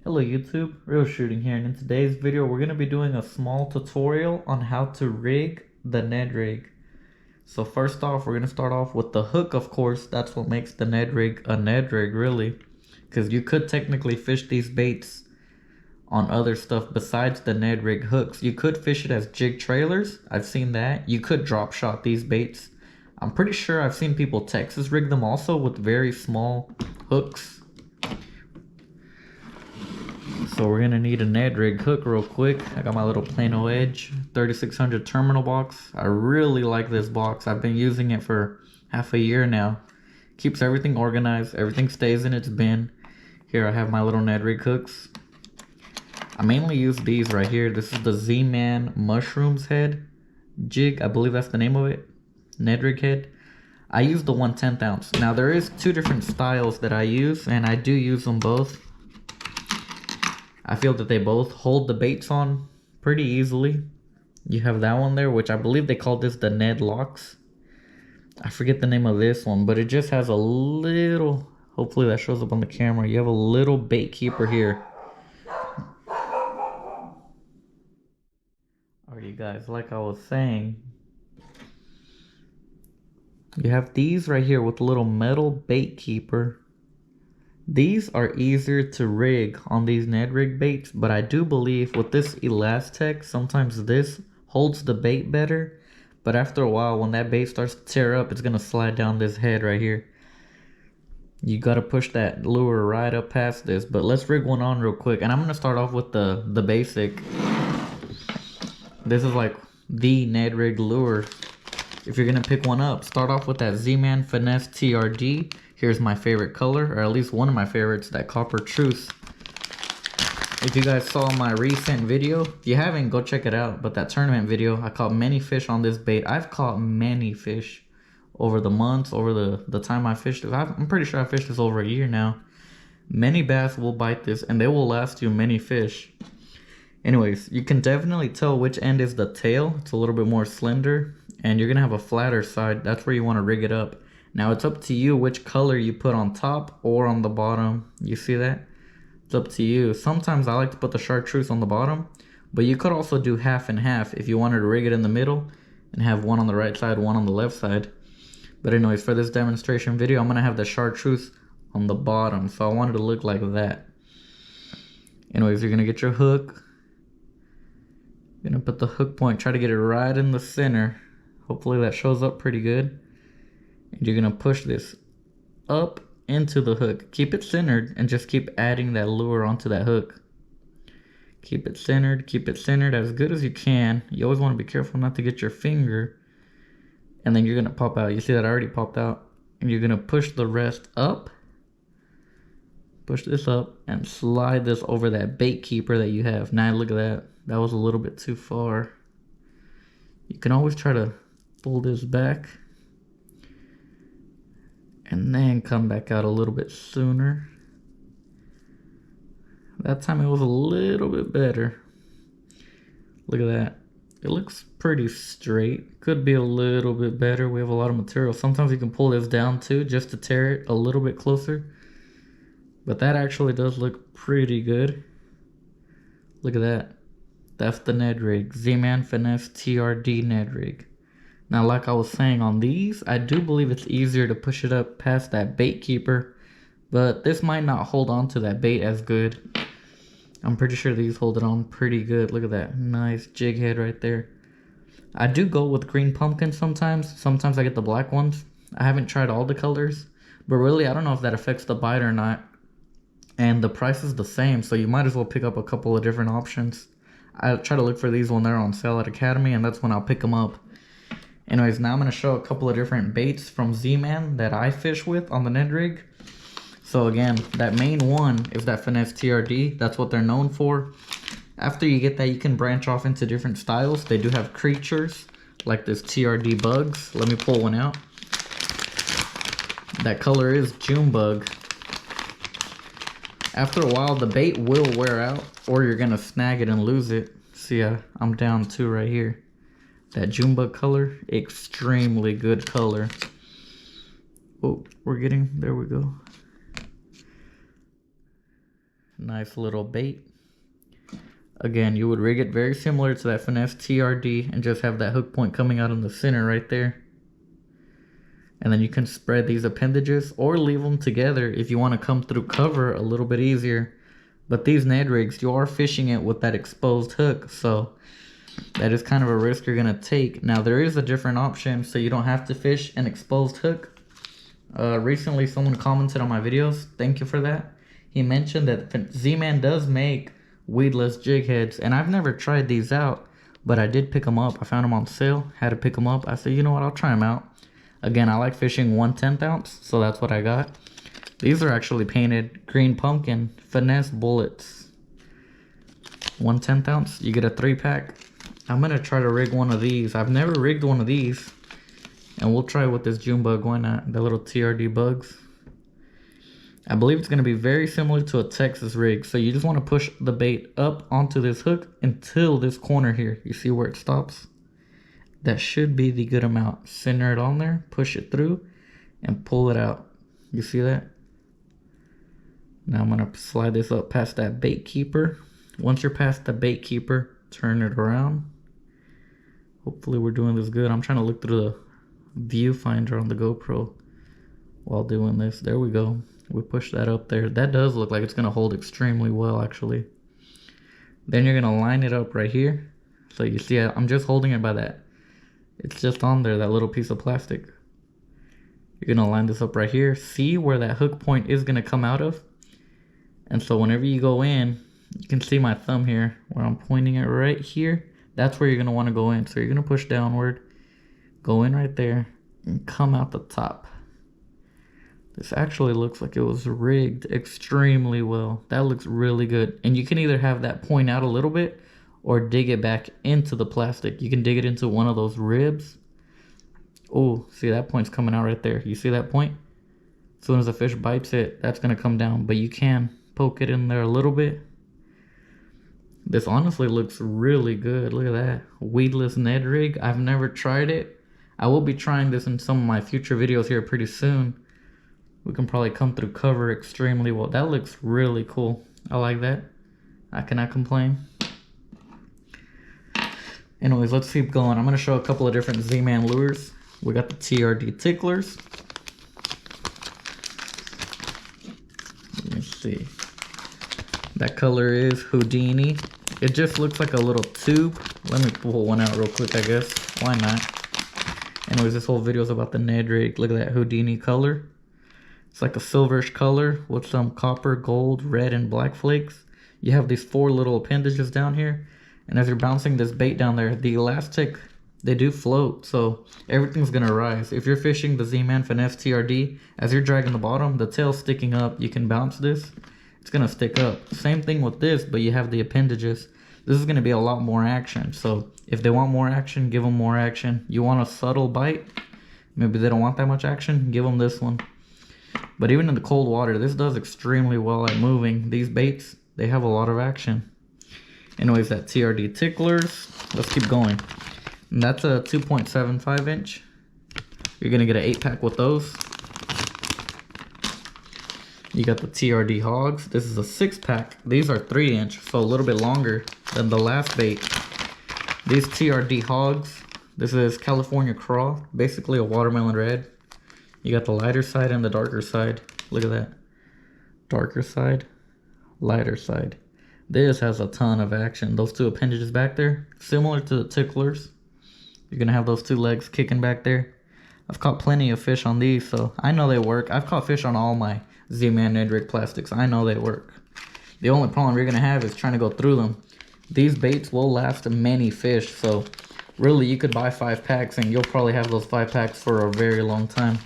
Hello YouTube, Real Shooting here, and in today's video we're going to be doing a small tutorial on how to rig the Ned Rig. So first off, we're going to start off with the hook, of course. That's what makes the Ned Rig a Ned Rig, really. Because you could technically fish these baits on other stuff besides the Ned Rig hooks. You could fish it as jig trailers, I've seen that. You could drop shot these baits. I'm pretty sure I've seen people Texas rig them also with very small hooks. So we're gonna need a Ned Rig hook real quick. I got my little Plano Edge 3600 terminal box. I really like this box. I've been using it for half a year now. Keeps everything organized, everything stays in its bin. Here I have my little Ned Rig hooks. I mainly use these right here. This is the ZMan Mushrooms Head jig, I believe that's the name of it. Ned Rig head. I use the 1/10 ounce. Now there is two different styles that I use, and I do use them both. I feel that they both hold the baits on pretty easily. You have that one there, which I believe they call this the Ned Locks. I forget the name of this one, but it just has a little, hopefully that shows up on the camera. You have a little bait keeper here. Alright guys, like I was saying, you have these right here with a little metal bait keeper. These are easier to rig on these Ned Rig baits, but I do believe with this Elastec, sometimes this holds the bait better. But after a while, when that bait starts to tear up, it's going to slide down this head right here. You got to push that lure right up past this. But let's rig one on real quick. And I'm going to start off with the basic. This is like the Ned Rig lure. If you're going to pick one up, start off with that ZMan Finesse TRD. Here's my favorite color, or at least one of my favorites, that copper truce. If you guys saw my recent video, if you haven't, go check it out. But that tournament video, I caught many fish on this bait. I've caught many fish over the months, over the time I fished it. I'm pretty sure I fished this over a year now. Many bass will bite this, and they will last you many fish. Anyways, you can definitely tell which end is the tail. It's a little bit more slender, and you're going to have a flatter side. That's where you want to rig it up. Now it's up to you which color you put on top or on the bottom. You see that? It's up to you. Sometimes I like to put the chartreuse on the bottom, but you could also do half and half if you wanted to rig it in the middle and have one on the right side, one on the left side. But anyways, for this demonstration video, I'm going to have the chartreuse on the bottom, so I wanted to look like that. Anyways, you're going to get your hook. You're going to put the hook point, try to get it right in the center. Hopefully that shows up pretty good. And you're going to push this up into the hook. Keep it centered and just keep adding that lure onto that hook. Keep it centered as good as you can. You always want to be careful not to get your finger. And then you're going to pop out. You see that I already popped out. And you're going to push the rest up. Push this up and slide this over that bait keeper that you have. Now look at that. That was a little bit too far. You can always try to pull this back. And then come back out a little bit sooner. That time it was a little bit better. Look at that. It looks pretty straight. Could be a little bit better. We have a lot of material. Sometimes you can pull this down too just to tear it a little bit closer. But that actually does look pretty good. Look at that. That's the Ned Rig. ZMan Finesse TRD Ned Rig. Now, like I was saying on these, I do believe it's easier to push it up past that bait keeper, but this might not hold on to that bait as good. I'm pretty sure these hold it on pretty good. Look at that nice jig head right there. I do go with green pumpkin sometimes. Sometimes I get the black ones. I haven't tried all the colors, but really I don't know if that affects the bite or not. And the price is the same, so you might as well pick up a couple of different options. I try to look for these when they're on sale at Academy, and that's when I'll pick them up. Anyways, now I'm going to show a couple of different baits from ZMan that I fish with on the Ned Rig. So again, that main one is that Finesse TRD. That's what they're known for. After you get that, you can branch off into different styles. They do have creatures, like this TRD Bugs. Let me pull one out. That color is June Bug. After a while, the bait will wear out, or you're going to snag it and lose it. See, I'm down two right here. That June Bug color, extremely good color. Oh, we're getting, there we go. Nice little bait. Again, you would rig it very similar to that Finesse TRD and just have that hook point coming out in the center right there. And then you can spread these appendages or leave them together if you want to come through cover a little bit easier. But these Ned rigs, you are fishing it with that exposed hook, so that is kind of a risk you're going to take. Now, there is a different option, so you don't have to fish an exposed hook. Recently, someone commented on my videos. Thank you for that. He mentioned that ZMan does make weedless jig heads, and I've never tried these out, but I did pick them up. I found them on sale, had to pick them up. I said, you know what, I'll try them out. Again, I like fishing 1/10 ounce, so that's what I got. These are actually painted green pumpkin finesse bullets. 1/10 ounce, you get a 3-pack. I'm gonna try to rig one of these. I've never rigged one of these, and we'll try with this June bug. Why not? The little TRD bugs. I believe it's gonna be very similar to a Texas rig. So you just want to push the bait up onto this hook until this corner here. You see where it stops? That should be the good amount. Center it on there, push it through, and pull it out. You see that? Now I'm gonna slide this up past that bait keeper. Once you're past the bait keeper, turn it around. Hopefully we're doing this good. I'm trying to look through the viewfinder on the GoPro while doing this. There we go. We push that up there. That does look like it's gonna hold extremely well, actually. Then you're gonna line it up right here. So you see, I'm just holding it by that. It's just on there, that little piece of plastic. You're gonna line this up right here. See where that hook point is gonna come out of? And so whenever you go in, you can see my thumb here, where I'm pointing it right here. That's where you're gonna wanna go in. So you're gonna push downward, go in right there, and come out the top. This actually looks like it was rigged extremely well. That looks really good. And you can either have that point out a little bit or dig it back into the plastic. You can dig it into one of those ribs. Oh, see, that point's coming out right there. You see that point? As soon as the fish bites it, that's gonna come down. But you can poke it in there a little bit. This honestly looks really good. Look at that. Weedless Ned rig. I've never tried it. I will be trying this in some of my future videos here pretty soon. We can probably come through cover extremely well. That looks really cool. I like that. I cannot complain. Anyways, let's keep going. I'm going to show a couple of different ZMan lures. We got the TRD Ticklers. Let me see. That color is Houdini. It just looks like a little tube. Let me pull one out real quick, I guess. Why not? Anyways, this whole video is about the Ned rig. Look at that Houdini color. It's like a silverish color with some copper, gold, red, and black flakes. You have these 4 little appendages down here. And as you're bouncing this bait down there, the elastic, they do float. So everything's going to rise. If you're fishing the ZMan Finesse TRD, as you're dragging the bottom, the tail's sticking up. You can bounce this. It's going to stick up. Same thing with this, but you have the appendages. This is going to be a lot more action. So if they want more action, give them more action. You want a subtle bite? Maybe they don't want that much action. Give them this one. But even in the cold water, this does extremely well at moving. These baits, they have a lot of action. Anyways, that TRD Ticklers. Let's keep going. And that's a 2.75 inch. You're going to get an 8-pack with those. You got the TRD Hogs. This is a 6-pack. These are 3-inch, so a little bit longer than the last bait. These TRD Hogs. This is California Craw. Basically a watermelon red. You got the lighter side and the darker side. Look at that. Darker side, lighter side. This has a ton of action. Those 2 appendages back there, similar to the Ticklers. You're going to have those 2 legs kicking back there. I've caught plenty of fish on these, so I know they work. I've caught fish on all my ZMan Ned rig plastics. I know they work. The only problem you're going to have is trying to go through them. These baits will last many fish, so really you could buy 5 packs and you'll probably have those 5 packs for a very long time.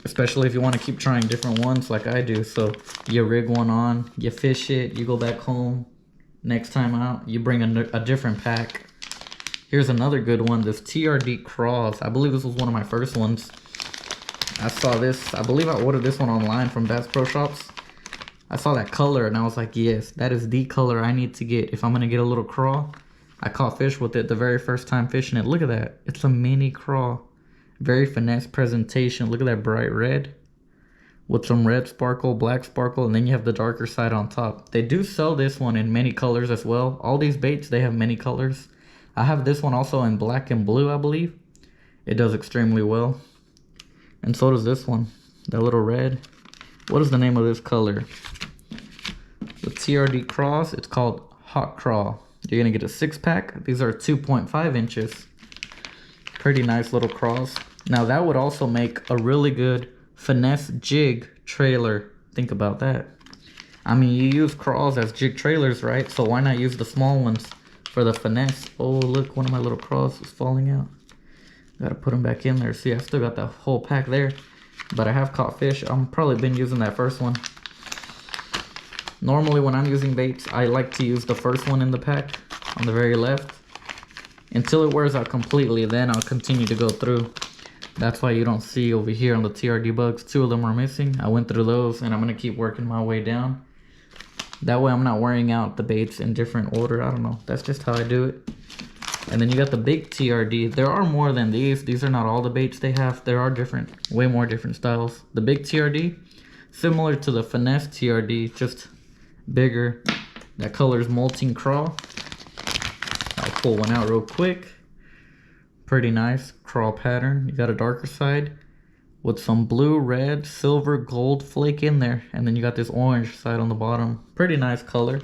Especially if you want to keep trying different ones like I do. So you rig one on, you fish it, you go back home. Next time out, you bring a different pack. Here's another good one, this TRD Cross. I believe this was one of my first ones. I saw this, I believe I ordered this one online from Bass Pro Shops. I saw that color and I was like, yes, that is the color I need to get if I'm going to get a little craw. I caught fish with it the very first time fishing it. Look at that. It's a mini craw. Very finesse presentation. Look at that bright red. with some red sparkle, black sparkle, and then you have the darker side on top. They do sell this one in many colors as well. All these baits, they have many colors. I have this one also in black and blue, I believe. It does extremely well. And so does this one, that little red. What is the name of this color? The TRD Cross, it's called Hot Craw. You're gonna get a 6-pack. These are 2.5 inches. Pretty nice little cross. Now that would also make a really good finesse jig trailer. Think about that. I mean, you use craws as jig trailers, right? So why not use the small ones for the finesse? Oh, look, one of my little craws is falling out. Gotta put them back in there. See, I still got that whole pack there, but I have caught fish. I'm probably been using that first one. Normally when I'm using baits, I like to use the first one in the pack on the very left until it wears out completely. Then I'll continue to go through. That's why you don't see over here on the TRD bugs, 2 of them are missing. I went through those and I'm gonna keep working my way down. That way I'm not wearing out the baits in different order. I don't know, that's just how I do it. And then you got the big TRD. There are more than these. These are not all the baits they have. There are different, way more different styles. The big TRD, similar to the finesse TRD, just bigger. That color is molting craw. I'll pull one out real quick. Pretty nice craw pattern. You got a darker side with some blue, red, silver, gold flake in there, and then you got this orange side on the bottom. Pretty nice color.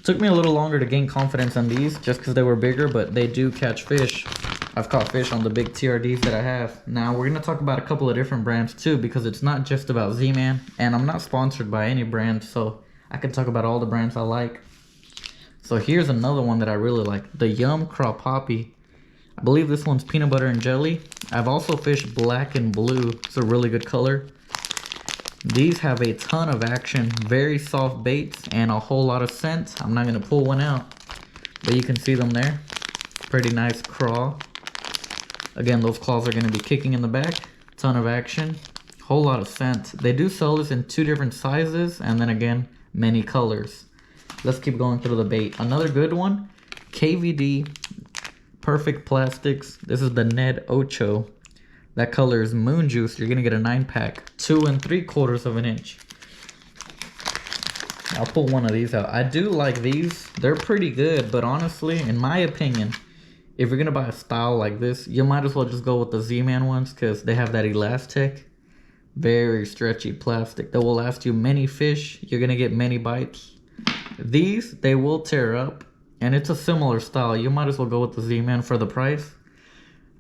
Took me a little longer to gain confidence on these just because they were bigger, but they do catch fish. I've caught fish on the big TRDs that I have. Now we're gonna talk about a couple of different brands too, because it's not just about ZMan, and I'm not sponsored by any brand, so I can talk about all the brands I like. So here's another one that I really like, the Yum Craw Poppy. I believe this one's peanut butter and jelly. I've also fished black and blue. It's a really good color. These have a ton of action, very soft baits, and a whole lot of scent. I'm not gonna pull one out, but you can see them there. Pretty nice craw. Again, those claws are gonna be kicking in the back. Ton of action, whole lot of scent. They do sell this in 2 different sizes, and then again, many colors. Let's keep going through the bait. Another good one, KVD Perfect Plastics. This is the Ned Ocho. That color is Moon Juice. You're gonna get a 9-pack, 2 3/4 of an inch. I'll pull one of these out. I do like these. They're pretty good, but honestly, in my opinion, if you're gonna buy a style like this, you might as well just go with the ZMan ones because they have that elastic, very stretchy plastic that will last you many fish. You're gonna get many bites. These, they will tear up, and it's a similar style. You might as well go with the ZMan for the price.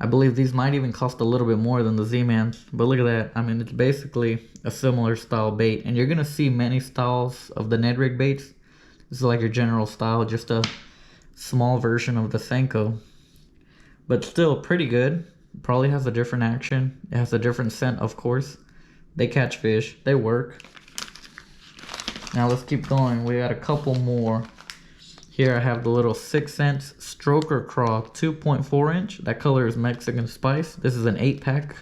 I believe these might even cost a little bit more than the ZMans, but look at that. I mean, it's basically a similar style bait, and you're gonna see many styles of the Ned Rig Baits. This is like your general style, just a small version of the Senko, but still pretty good. Probably has a different action. It has a different scent, of course. They catch fish, they work. Now let's keep going. We got a couple more. Here I have the little 6 cents Stroker Craw 2.4 inch. That color is Mexican Spice. This is an 8-pack.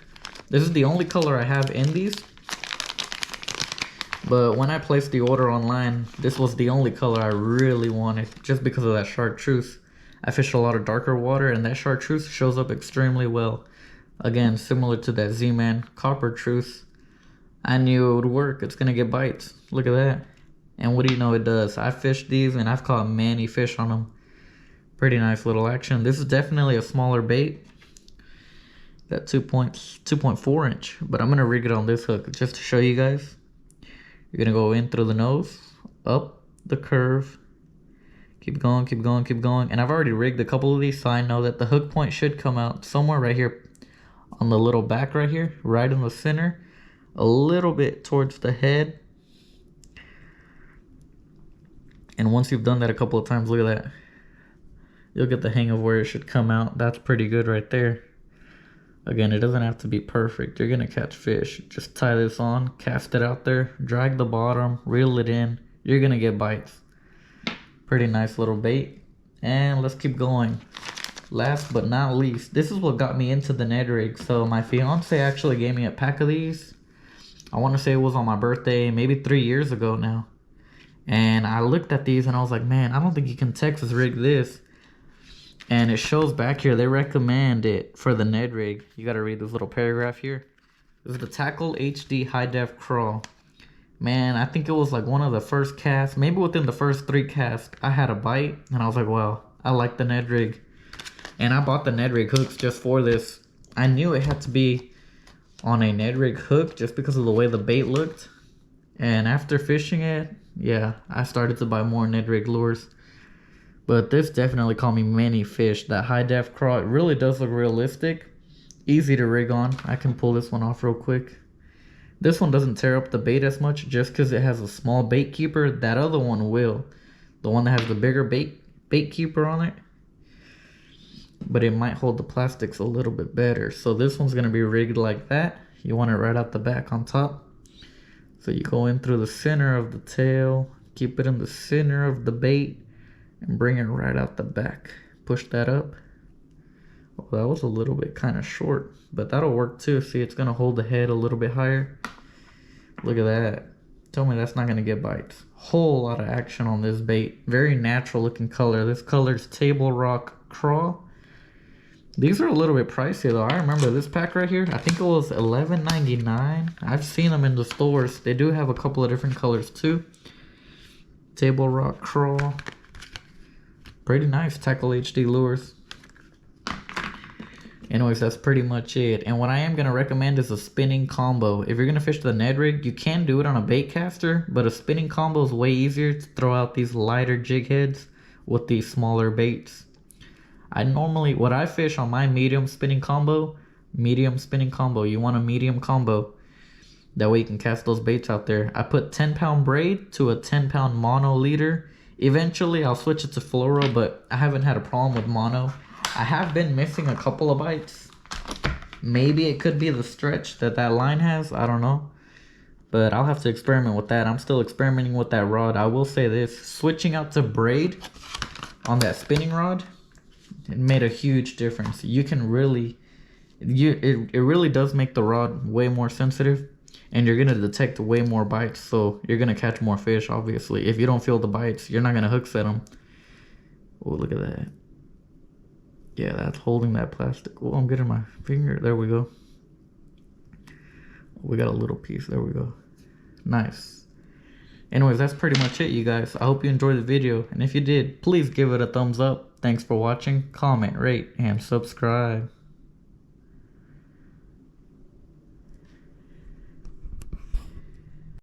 This is the only color I have in these. But when I placed the order online, this was the only color I really wanted, just because of that chartreuse. I fished a lot of darker water, and that chartreuse shows up extremely well. Again, similar to that ZMan Copper Truce. I knew it would work. It's gonna get bites. Look at that. And what do you know, it does. I fished these and I've caught many fish on them. Pretty nice little action. This is definitely a smaller bait. That 2.4 inch. But I'm going to rig it on this hook just to show you guys. You're going to go in through the nose, up the curve. Keep going, keep going, keep going. And I've already rigged a couple of these, so I know that the hook point should come out somewhere right here on the little back right here, right in the center. A little bit towards the head. And once you've done that a couple of times, look at that. You'll get the hang of where it should come out. That's pretty good right there. Again, it doesn't have to be perfect. You're gonna catch fish. Just tie this on, cast it out there, drag the bottom, reel it in. You're gonna get bites. Pretty nice little bait. And let's keep going. Last but not least, this is what got me into the Ned Rig. So my fiance actually gave me a pack of these. I want to say it was on my birthday, maybe 3 years ago now. And I looked at these and I was like, man, I don't think you can Texas rig this. And it shows back here, they recommend it for the Ned Rig. You got to read this little paragraph here. This is the Tackle HD High Def Craw. Man, I think it was like one of the first casts, maybe within the first 3 casts, I had a bite, and I was like, wow, I like the Ned Rig. And I bought the Ned Rig hooks just for this. I knew it had to be on a Ned Rig hook just because of the way the bait looked. And after fishing it, yeah, I started to buy more Ned Rig lures. But this definitely caught me many fish. That high def craw, it really does look realistic. Easy to rig on. I can pull this one off real quick. This one doesn't tear up the bait as much just because it has a small bait keeper. That other one will. The one that has the bigger bait keeper on it. But it might hold the plastics a little bit better. So this one's going to be rigged like that. You want it right out the back on top. So you go in through the center of the tail. Keep it in the center of the bait. And bring it right out the back. Push that up. Oh, that was a little bit kind of short. But that'll work too. See, it's going to hold the head a little bit higher. Look at that. Tell me that's not going to get bites. Whole lot of action on this bait. Very natural looking color. This color's Table Rock Craw. These are a little bit pricey though. I remember this pack right here. I think it was $11.99. I've seen them in the stores. They do have a couple of different colors too. Table Rock Craw. Pretty nice Tackle HD lures. Anyways, that's pretty much it. And what I am going to recommend is a spinning combo. If you're going to fish the Ned Rig, you can do it on a bait caster, but a spinning combo is way easier to throw out these lighter jig heads with these smaller baits. What I fish on my medium spinning combo, you want a medium combo. That way you can cast those baits out there. I put 10-pound braid to a 10-pound mono leader. Eventually I'll switch it to fluoro, but I haven't had a problem with mono. I have been missing a couple of bites. Maybe it could be the stretch that line has. I don't know. But I'll have to experiment with that. I'm still experimenting with that rod. I will say this. Switching out to braid on that spinning rod, it made a huge difference. You can really... It really does make the rod way more sensitive. And you're going to detect way more bites. So you're going to catch more fish, obviously. If you don't feel the bites, you're not going to hook set them. Oh, look at that. Yeah, that's holding that plastic. Oh, I'm getting my finger. There we go. We got a little piece. There we go. Nice. Anyways, that's pretty much it, you guys. I hope you enjoyed the video. And if you did, please give it a thumbs up. Thanks for watching. Comment, rate, and subscribe.